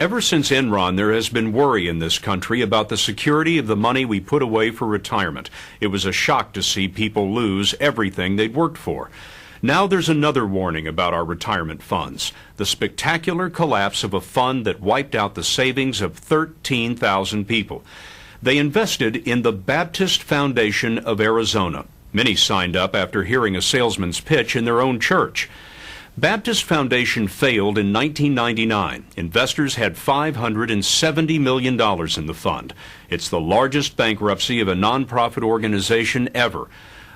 Ever since Enron, there has been worry in this country about the security of the money we put away for retirement. It was a shock to see people lose everything they'd worked for. Now there's another warning about our retirement funds: the spectacular collapse of a fund that wiped out the savings of 13,000 people. They invested in the Baptist Foundation of Arizona. Many signed up after hearing a salesman's pitch in their own church. Baptist Foundation failed in 1999. Investors had $570 million in the fund. It's the largest bankruptcy of a nonprofit organization ever.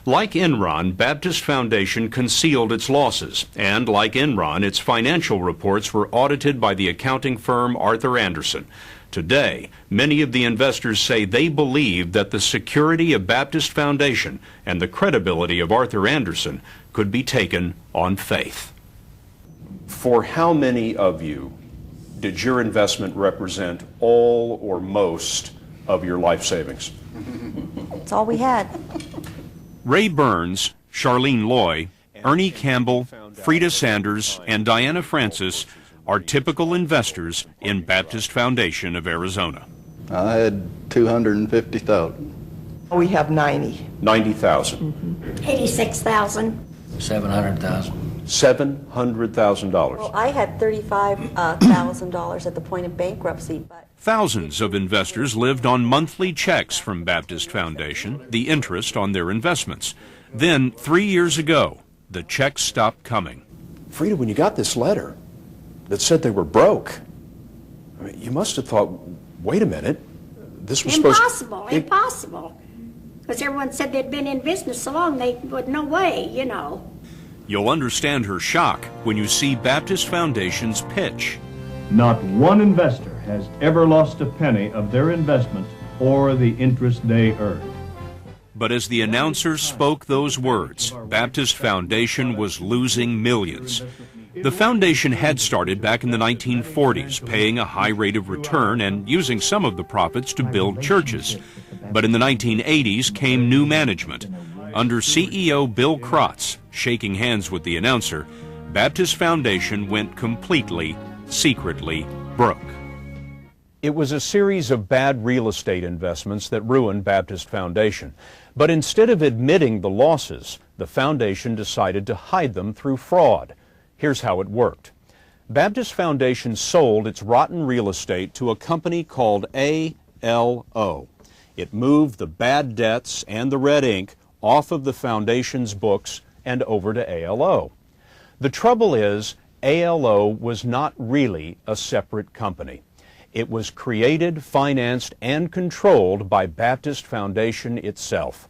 Like Enron, Baptist Foundation concealed its losses, and like Enron, its financial reports were audited by the accounting firm Arthur Andersen. Today, many of the investors say they believe that the security of Baptist Foundation and the credibility of Arthur Andersen could be taken on faith. For how many of you did your investment represent all or most of your life savings? That's all we had. Ray Burns, Charlene Loy, Ernie Campbell, Frida Sanders, and Diana Francis are typical investors in Baptist Foundation of Arizona. I had 250,000. We have 90. 90,000. 86,000. 700,000. $700,000. Well, I had $35,000 at the point of bankruptcy. But Thousands of investors lived on monthly checks from Baptist Foundation, the interest on their investments. Then, 3 years ago, the checks stopped coming. Frida, when you got this letter that said they were broke, I mean, you must have thought, wait a minute, this was Impossible, impossible. Because everyone said they'd been in business so long, they would no way, you know. You'll understand her shock when you see Baptist Foundation's pitch. Not one investor has ever lost a penny of their investment or the interest they earned. But as the announcer spoke those words, Baptist Foundation was losing millions. The foundation had started back in the 1940s, paying a high rate of return and using some of the profits to build churches. But in the 1980s came new management. Under CEO Bill Krotz, shaking hands with the announcer, Baptist Foundation went completely, secretly broke. It was a series of bad real estate investments that ruined Baptist Foundation. But instead of admitting the losses, the foundation decided to hide them through fraud. Here's how it worked. Baptist Foundation sold its rotten real estate to a company called ALO. It moved the bad debts and the red ink off of the foundation's books and over to ALO. The trouble is, ALO was not really a separate company. It was created, financed, and controlled by Baptist Foundation itself.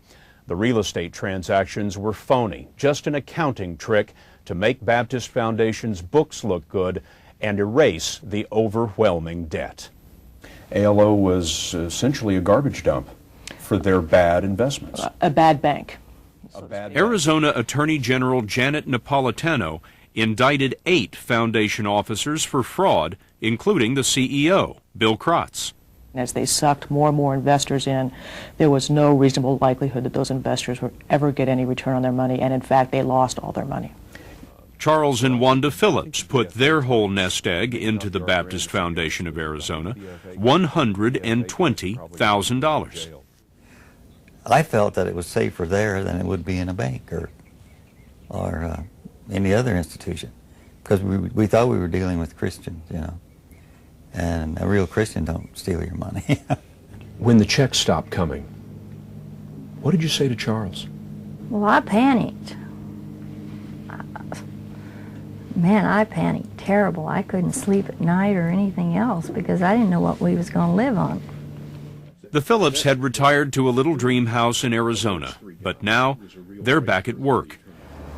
The real estate transactions were phony, just an accounting trick to make Baptist Foundation's books look good and erase the overwhelming debt. ALO was essentially a garbage dump for their bad investments. A bad bank. Arizona Attorney General Janet Napolitano indicted 8 foundation officers for fraud, including the CEO, Bill Krotz. As they sucked more and more investors in, there was no reasonable likelihood that those investors would ever get any return on their money, and in fact, they lost all their money. Charles and Wanda Phillips put their whole nest egg into the Baptist Foundation of Arizona, $120,000. I felt that it was safer there than it would be in a bank or any other institution, because we thought we were dealing with Christians, you know, and a real Christian don't steal your money. When the checks stopped coming, what did you say to Charles? Well, I panicked. Man, I panicked terrible. I couldn't sleep at night or anything else because I didn't know what we was going to live on. The Phillips had retired to a little dream house in Arizona, but now they're back at work.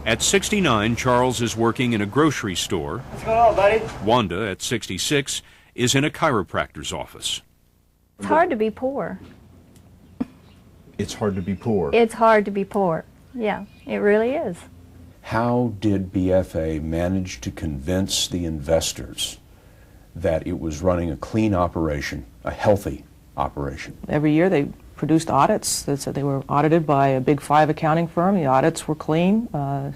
At 69, Charles is working in a grocery store. What's going on, buddy? Wanda, at 66, is in a chiropractor's office. It's hard to be poor. It's hard to be poor. It's hard to be poor. Yeah, it really is. How did BFA manage to convince the investors that it was running a clean operation, a healthy operation? Every year they produced audits that said they were audited by a big 5 accounting firm. The audits were clean.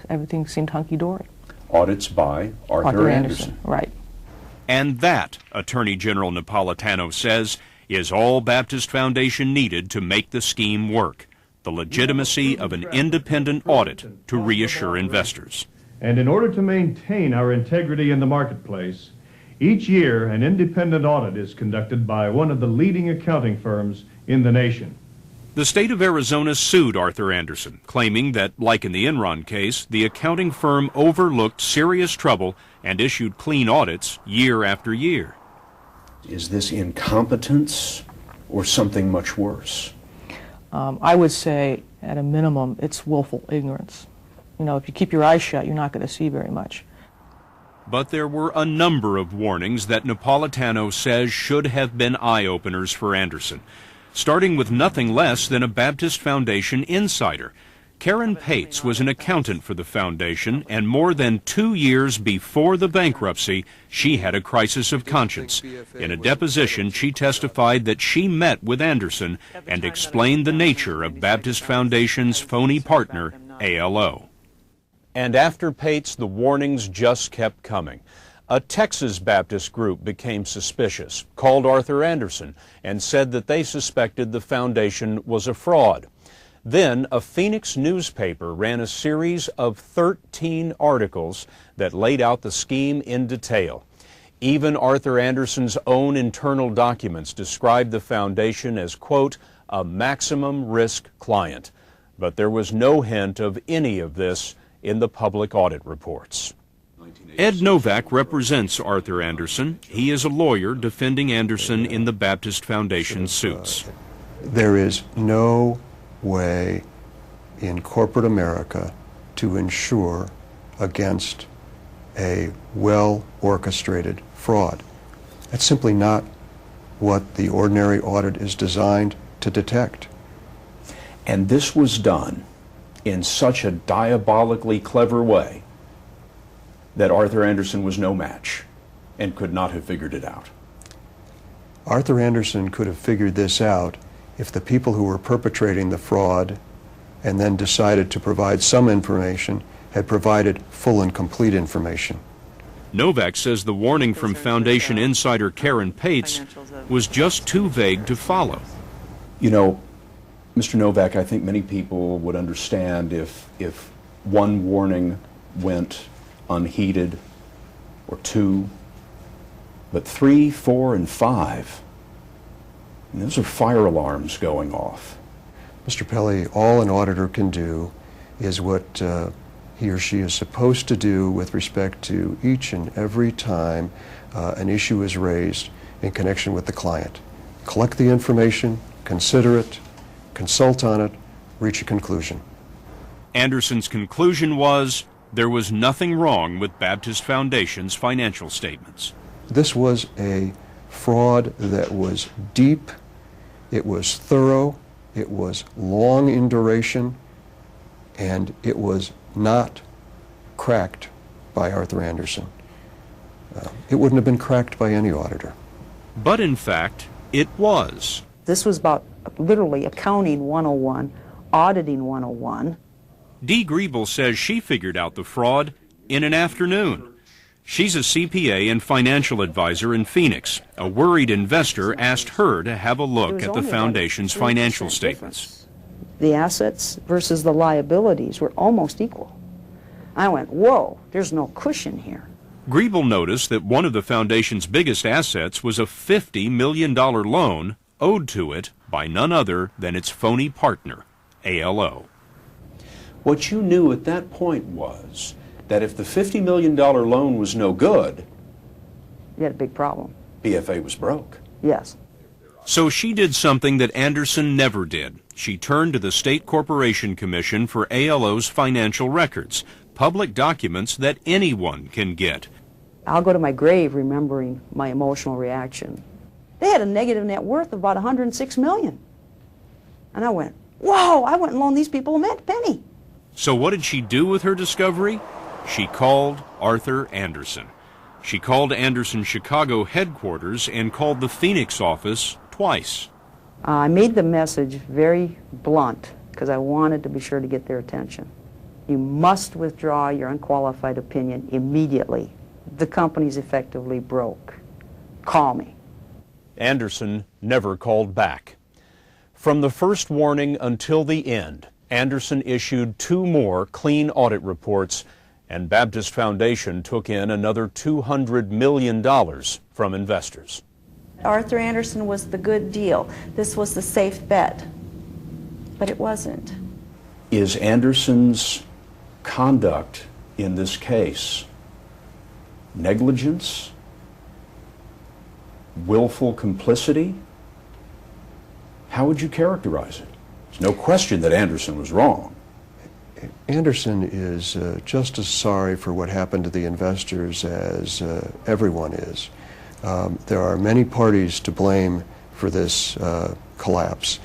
Everything seemed hunky-dory. Audits by Arthur Andersen. Right. And that, Attorney General Napolitano says, is all Baptist Foundation needed to make the scheme work: the legitimacy of an independent audit to reassure investors. And in order to maintain our integrity in the marketplace, each year an independent audit is conducted by one of the leading accounting firms in the nation. The state of Arizona sued Arthur Andersen, claiming that, like in the Enron case, the accounting firm overlooked serious trouble and issued clean audits year after year. Is this incompetence or something much worse? I would say, at a minimum, it's willful ignorance. You know, if you keep your eyes shut, you're not going to see very much. But there were a number of warnings that Napolitano says should have been eye-openers for Andersen, starting with nothing less than a Baptist Foundation insider. Karen Pates was an accountant for the foundation, and more than 2 years before the bankruptcy, she had a crisis of conscience. In a deposition, she testified that she met with Andersen and explained the nature of Baptist Foundation's phony partner, ALO. And after Pates, the warnings just kept coming. A Texas Baptist group became suspicious, called Arthur Andersen, and said that they suspected the foundation was a fraud. Then a Phoenix newspaper ran a series of 13 articles that laid out the scheme in detail. Even Arthur Andersen's own internal documents described the foundation as, quote, a maximum risk client. But there was no hint of any of this in the public audit reports. Ed Novak represents Arthur Andersen. He is a lawyer defending Andersen in the Baptist Foundation suits. There is no way in corporate America to insure against a well-orchestrated fraud. That's simply not what the ordinary audit is designed to detect. And this was done in such a diabolically clever way that Arthur Andersen was no match and could not have figured it out. Arthur Andersen could have figured this out if the people who were perpetrating the fraud and then decided to provide some information had provided full and complete information. Novak says the warning from Foundation insider Karen Pates was just too vague to follow. You know, Mr. Novak, I think many people would understand if one warning went unheeded, or two, but 3, 4, and 5, and those are fire alarms going off. Mr. Pelley, all an auditor can do is what he or she is supposed to do with respect to each and every time an issue is raised in connection with the client. Collect the information, consider it, consult on it, reach a conclusion. Andersen's conclusion was there was nothing wrong with Baptist Foundation's financial statements. This was a fraud that was deep, it was thorough, it was long in duration, and it was not cracked by Arthur Andersen. It wouldn't have been cracked by any auditor. But in fact, it was. This was about literally accounting 101, auditing 101. Dee Griebel says she figured out the fraud in an afternoon. She's a CPA and financial advisor in Phoenix. A worried investor asked her to have a look at the foundation's financial statements. The assets versus the liabilities were almost equal. I went, whoa, there's no cushion here. Griebel noticed that one of the foundation's biggest assets was a $50 million loan owed to it by none other than its phony partner, ALO. What you knew at that point was that if the $50 million loan was no good, You had a big problem. BFA was broke. Yes. So she did something that Andersen never did. She turned to the State Corporation Commission for ALO's financial records, public documents that anyone can get. I'll go to my grave remembering my emotional reaction. They had a negative net worth of about $106 million. And I went, whoa, I went and loaned these people a penny. So what did she do with her discovery? She called Arthur Andersen. She called Andersen's Chicago headquarters and called the Phoenix office twice. I made the message very blunt because I wanted to be sure to get their attention. You must withdraw your unqualified opinion immediately. the company's effectively broke. Call me. Andersen never called back. From the first warning until the end, Andersen issued 2 more clean audit reports, and Baptist Foundation took in another $200 million from investors. Arthur Andersen was the good deal. This was the safe bet, but it wasn't. Is Andersen's conduct in this case negligence? Willful complicity? How would you characterize it? There's no question that Andersen was wrong. Andersen is just as sorry for what happened to the investors as everyone is. There are many parties to blame for this collapse.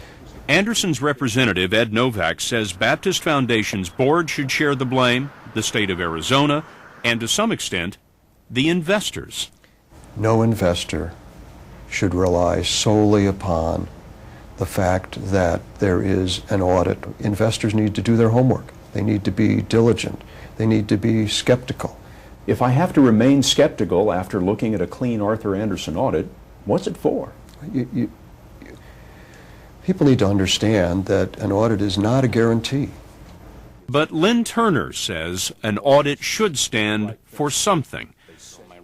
Andersen's representative, Ed Novak, says Baptist Foundation's board should share the blame, the state of Arizona, and to some extent, the investors. No investor should rely solely upon the fact that there is an audit. Investors need to do their homework. They need to be diligent. They need to be skeptical. If I have to remain skeptical after looking at a clean Arthur Andersen audit, what's it for? People need to understand that an audit is not a guarantee. But Lynn Turner says an audit should stand for something.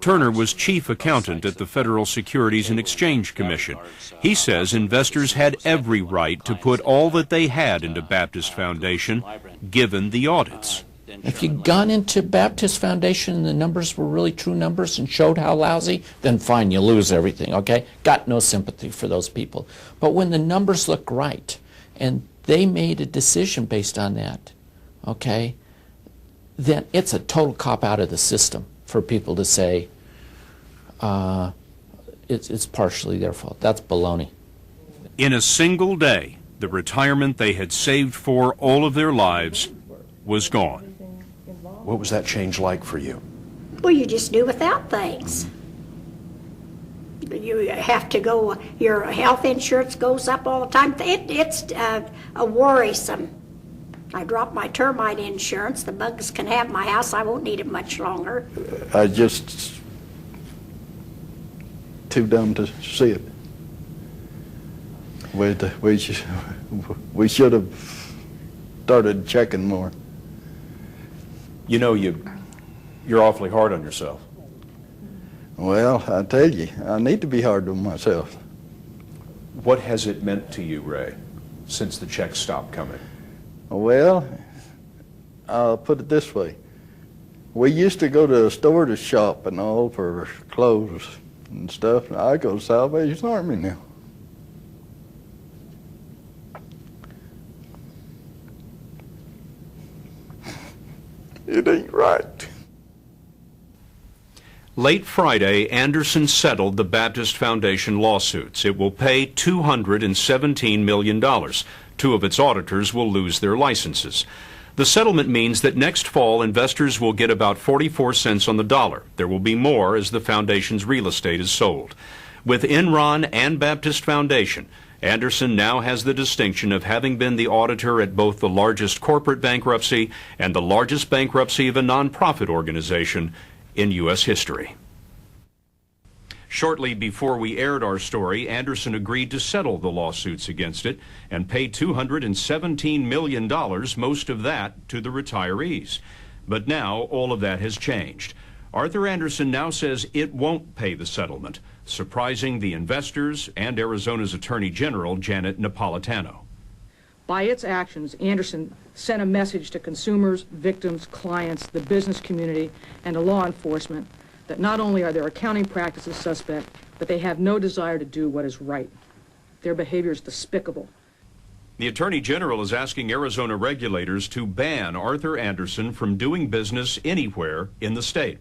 Turner was chief accountant at the Federal Securities and Exchange Commission. He says investors had every right to put all that they had into Baptist Foundation, given the audits. If you'd gone into Baptist Foundation and the numbers were really true numbers and showed how lousy, then fine, you lose everything, okay? Got no sympathy for those people. But when the numbers look right, and they made a decision based on that, okay, then it's a total cop-out of the system for people to say it's partially their fault. That's baloney. In a single day, the retirement they had saved for all of their lives was gone. What was that change like for you? Well, you just do without things. You have to go, your health insurance goes up all the time. It's a worrisome. I dropped my termite insurance. The bugs can have my house. I won't need it much longer. I just too dumb to see it. We should have started checking more. You know, you're awfully hard on yourself. Well, I tell you, I need to be hard on myself. What has it meant to you, Ray, since the checks stopped coming? Well, I'll put it this way. We used to go to a store to shop and all for clothes and stuff. I go to Salvation Army now. It ain't right. Late Friday, Andersen settled the Baptist Foundation lawsuits. It will pay $217 million. 2 of its auditors will lose their licenses. The settlement means that next fall, investors will get about 44 cents on the dollar. There will be more as the foundation's real estate is sold. With Enron and Baptist Foundation, Andersen now has the distinction of having been the auditor at both the largest corporate bankruptcy and the largest bankruptcy of a nonprofit organization in U.S. history. Shortly before we aired our story, Andersen agreed to settle the lawsuits against it and pay $217 million, most of that to the retirees. But now all of that has changed. Arthur Andersen now says it won't pay the settlement, surprising the investors and Arizona's Attorney General, Janet Napolitano. By its actions, Andersen sent a message to consumers, victims, clients, the business community, and to law enforcement that not only are their accounting practices suspect, but they have no desire to do what is right. Their behavior is despicable. The Attorney General is asking Arizona regulators to ban Arthur Andersen from doing business anywhere in the state.